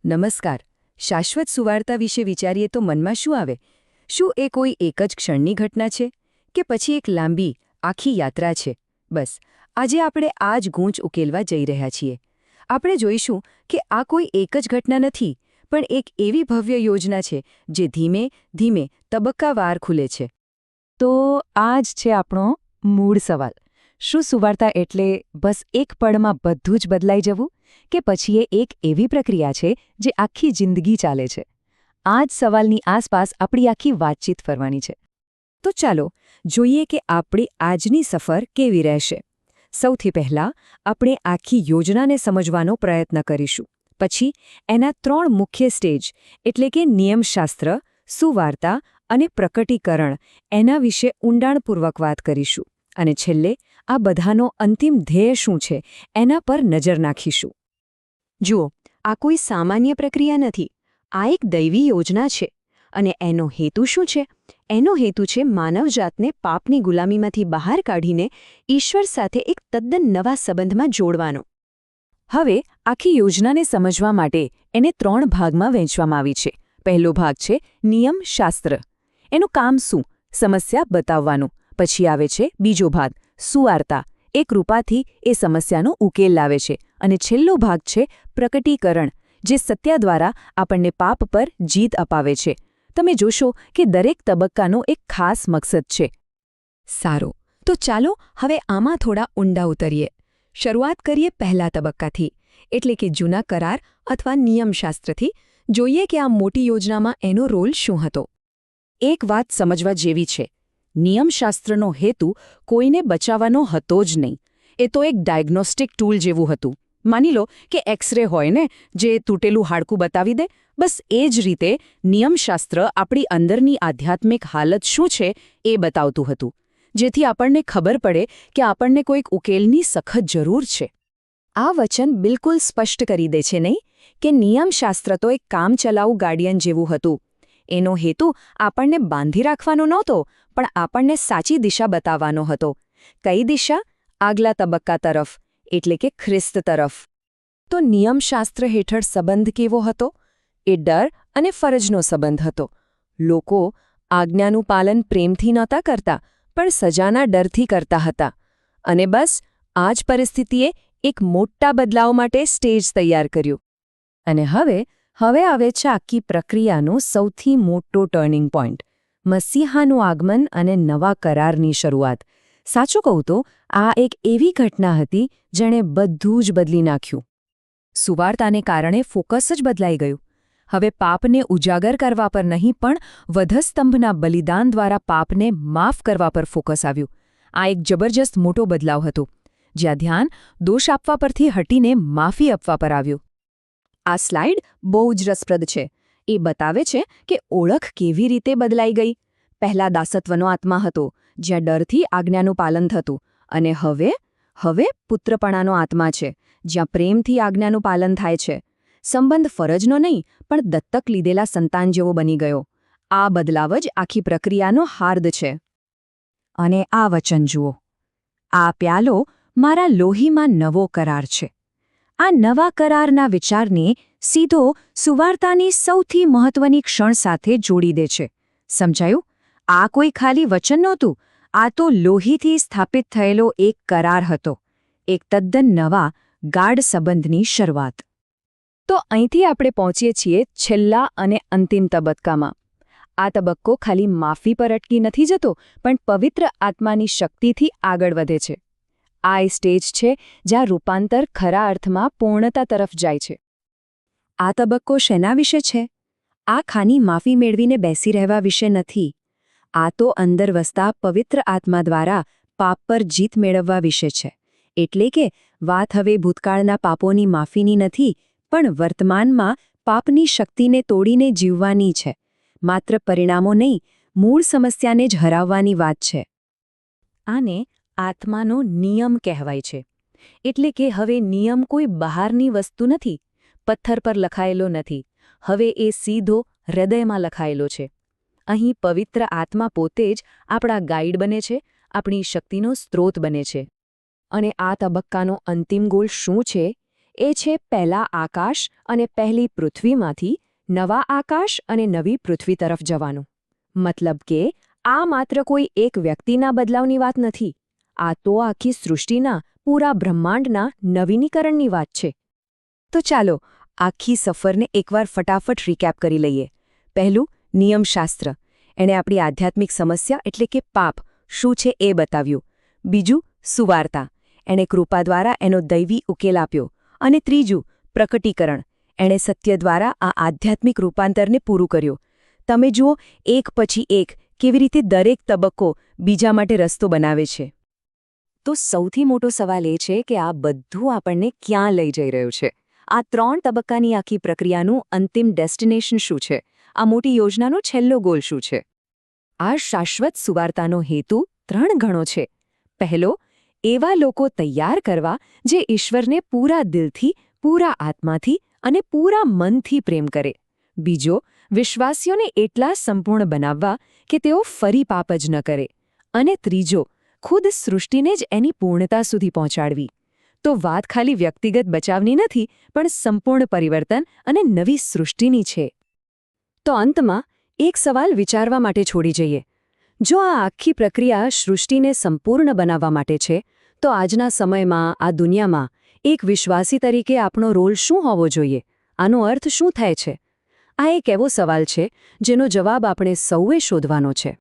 નમસ્કાર. શાશ્વત સુવાર્તા વિશે વિચારીએ તો મનમાં શું આવે? શું એ કોઈ એક જ ક્ષણની ઘટના છે કે પછી એક લાંબી આખી યાત્રા છે? બસ આજે આપણે આ જ ગૂંચ ઉકેલવા જઈ રહ્યા છીએ. આપણે જોઈશું કે આ કોઈ એક જ ઘટના નથી, પણ એક એવી ભવ્ય યોજના છે જે ધીમે ધીમે તબક્કાવાર ખુલે છે. તો આ જ છે આપણો મૂળ સવાલ. શું સુવાર્તા એટલે બસ એક પળમાં બધું જ બદલાઈ જવું, કે પછી એ એક એવી પ્રક્રિયા છે જે આખી જિંદગી ચાલે છે? આ જ સવાલની આસપાસ આપણી આખી વાતચીત ફરવાની છે. તો ચાલો જોઈએ કે આપણી આજની સફર કેવી રહેશે. સૌથી પહેલાં આપણે આખી યોજનાને સમજવાનો પ્રયત્ન કરીશું. પછી એના 3 મુખ્ય સ્ટેજ એટલે કે નિયમશાસ્ત્ર, સુવાર્તા અને પ્રકટીકરણ એના વિશે ઊંડાણપૂર્વક વાત કરીશું. અને છેલ્લે આ બધાનો અંતિમ ધ્યેય શું છે એના પર નજર નાખીશું. જુઓ, આ કોઈ સામાન્ય પ્રક્રિયા નથી. આ એક દૈવી યોજના છે. અને એનો હેતુ શું છે? એનો હેતુ છે માનવજાતને પાપની ગુલામીમાંથી બહાર કાઢીને ઈશ્વર સાથે એક તદ્દન નવા સંબંધમાં જોડવાનો. હવે આખી યોજનાને સમજવા માટે એને 3 ભાગમાં વહેંચવામાં આવી છે. પહેલો ભાગ છે નિયમશાસ્ત્ર. એનું કામ શું? સમસ્યા બતાવવાનું. પછી આવે છે બીજો ભાગ, સુવાર્તા. એ કૃપાથી એ સમસ્યાનો ઉકેલ લાવે છે. અને છેલ્લો ભાગ છે પ્રકટીકરણ, જે સત્ય દ્વારા આપણને પાપ પર જીત અપાવે છે. તમે જોશો કે દરેક તબક્કાનો એક ખાસ મકસદ છે. સારું, તો ચાલો હવે આમાં થોડા ઊંડા ઉતરીએ. શરૂઆત કરીએ પહેલા તબક્કાથી, એટલે કે જૂના કરાર અથવા નિયમશાસ્ત્રથી. જોઈએ કે આ મોટી યોજનામાં એનો રોલ શું હતો. એક વાત સમજવા જેવી છે. નિયમશાસ્ત્રનો હેતુ કોઈને બચાવવાનો હતો જ નહીં. એ તો એક ડાયગ્નોસ્ટિક ટૂલ જેવું હતું. માની લો કે એક્સરે હોય ને, જે તૂટેલું હાડકું બતાવી દે. બસ એ જ રીતે નિયમશાસ્ત્ર આપણી અંદરની આધ્યાત્મિક હાલત શું છે એ બતાવતું હતું, જેથી આપણને ખબર પડે કે આપણને કોઈક ઉકેલની સખત જરૂર છે. આ વચન બિલકુલ સ્પષ્ટ કરી દે છે નહીં કે નિયમશાસ્ત્ર તો એક કામચલાઉ ગાર્ડિયન જેવું હતું. એનો હેતુ આપણને બાંધી રાખવાનો નહોતો, પણ આપણને સાચી દિશા બતાવવાનો હતો. કઈ દિશા? આગલા તબક્કા તરફ, એટલે કે ખ્રિસ્ત તરફ. તો નિયમશાસ્ત્ર હેઠળ સંબંધ કેવો હતો? એ ડર અને ફરજનો સંબંધ હતો. લોકો આજ્ઞાનું પાલન પ્રેમથી નહોતા કરતા, પણ સજાના ડરથી કરતા હતા. અને બસ આ જ પરિસ્થિતિએ એક મોટા બદલાવ માટે સ્ટેજ તૈયાર કર્યું. અને હવે આવે છે આખી પ્રક્રિયાનો સૌથી મોટો ટર્નિંગ પોઈન્ટ, મસીહાનું આગમન અને નવા કરારની શરૂઆત. સાચું કહું તો આ એક એવી ઘટના હતી જેણે બધું જ બદલી નાખ્યું. સુવાર્તાને કારણે ફોકસ જ બદલાઈ ગયું. હવે પાપને ઉજાગર કરવા પર નહીં, પણ વધસ્તંભના બલિદાન દ્વારા પાપને માફ કરવા પર ફોકસ આવ્યું. આ એક જબરજસ્ત મોટો બદલાવ હતો, જ્યાં ધ્યાન દોષ આપવા પરથી હટીને માફી આપવા પર આવ્યું. આ સ્લાઇડ બહુ જ રસપ્રદ છે. એ બતાવે છે કે ઓળખ કેવી રીતે બદલાઈ ગઈ. પહેલા દાસત્વનો આત્મા હતો, જ્યાં ડરથી આજ્ઞાનું પાલન થતું. અને હવે પુત્રપણાનો આત્મા છે, જ્યાં પ્રેમથી આજ્ઞાનું પાલન થાય છે. સંબંધ ફરજનો નહીં, પણ દત્તક લીધેલા સંતાન જેવો બની ગયો. આ બદલાવ જ આખી પ્રક્રિયાનો હાર્દ છે. અને આ વચન જુઓ. આ પ્યાલો મારા લોહીમાં નવો કરાર છે. આ નવા કરારના વિચારને સીધો સુવાર્તાની સૌથી મહત્વની ક્ષણ સાથે જોડી દે છે. સમજાયું? આ કોઈ ખાલી વચન નહોતું. આ તો લોહીથી સ્થાપિત થયેલો એક કરાર હતો. એક તદ્દન નવા ગાઢ સંબંધની શરૂઆત. તો અહીંથી આપણે પહોંચીએ છીએ છેલ્લા અને અંતિમ તબક્કામાં. આ તબક્કો ખાલી માફી પર અટકી નથી જતો, પણ પવિત્ર આત્માની શક્તિથી આગળ વધે છે. આ એ સ્ટેજ છે જ્યાં રૂપાંતર ખરા અર્થમાં પૂર્ણતા તરફ જાય છે. આ તબક્કો શેના વિશે છે? આ ખાની માફી મેળવીને બેસી રહેવા વિશે નથી. આ તો અંદર વસતા પવિત્ર આત્મા દ્વારા પાપ પર જીત મેળવવા વિશે છે. એટલે કે વાત હવે ભૂતકાળના પાપોની માફીની નથી, પણ વર્તમાનમાં પાપની શક્તિને તોડીને જીવવાની છે. માત્ર પરિણામો નહીં, મૂળ સમસ્યાને જ હરાવવાની વાત છે. આને આત્માનો નિયમ કહેવાય છે. એટલે કે હવે નિયમ કોઈ બહારની વસ્તુ નથી, પથ્થર પર લખાયેલો નથી. હવે એ સીધો હૃદયમાં લખાયેલો છે. અહીં પવિત્ર આત્મા પોતે જ આપણા ગાઈડ બને છે, આપણી શક્તિનો સ્ત્રોત બને છે. અને આ તબક્કાનો અંતિમ ગોલ શું છે? એ છે પહેલા આકાશ અને પહેલી પૃથ્વીમાંથી નવા આકાશ અને નવી પૃથ્વી તરફ જવાનું. મતલબ કે આ માત્ર કોઈ એક વ્યક્તિના બદલાવની વાત નથી. આ તો આખી સૃષ્ટિના, પૂરા બ્રહ્માંડના નવીનીકરણની વાત છે. તો ચાલો આખી સફરને એકવાર ફટાફટ રીકેપ કરી લઈએ. પહેલું, નિયમશાસ્ત્ર. એણે આપણી આધ્યાત્મિક સમસ્યા એટલે કે પાપ શું છે એ બતાવ્યું. બીજું, સુવાર્તા. એણે કૃપા દ્વારા એનો દૈવી ઉકેલ આપ્યો. અને ત્રીજું, પ્રકટીકરણ. એણે સત્ય દ્વારા આ આધ્યાત્મિક રૂપાંતરને પૂરું કર્યું. તમે જુઓ એક પછી એક કેવી રીતે દરેક તબક્કો બીજા માટે રસ્તો બનાવે છે. તો સૌથી મોટો સવાલ એ છે કે આ બધું આપણને ક્યાં લઈ જઈ રહ્યું છે? આ 3 તબક્કાની આખી પ્રક્રિયાનું અંતિમ ડેસ્ટિનેશન શું છે? આ મોટી યોજનાનો છેલ્લો ગોલ શું છે? આ શાશ્વત સુવાર્તાનો હેતુ 3 ગણો છે. પહેલો, એવા લોકો તૈયાર કરવા જે ઈશ્વરને પૂરા દિલથી, પૂરા આત્માથી અને પૂરા મનથી પ્રેમ કરે. બીજો, વિશ્વાસીઓને એટલા સંપૂર્ણ બનાવવા કે તેઓ ફરી પાપ જ ન કરે. અને ત્રીજો, ખુદ સૃષ્ટિને જ એની પૂર્ણતા સુધી પહોંચાડવી. તો વાત ખાલી વ્યક્તિગત બચાવની નથી, પણ સંપૂર્ણ પરિવર્તન અને નવી સૃષ્ટિની છે. તો અંતમાં એક સવાલ વિચારવા માટે છોડી જઈએ. જો આ આખી પ્રક્રિયા સૃષ્ટિને સંપૂર્ણ બનાવવા માટે છે, તો આજના સમયમાં, આ દુનિયામાં એક વિશ્વાસી તરીકે આપણો રોલ શું હોવો જોઈએ? આનો અર્થ શું થાય છે? આ એક એવો સવાલ છે જેનો જવાબ આપણે સૌએ શોધવાનો છે.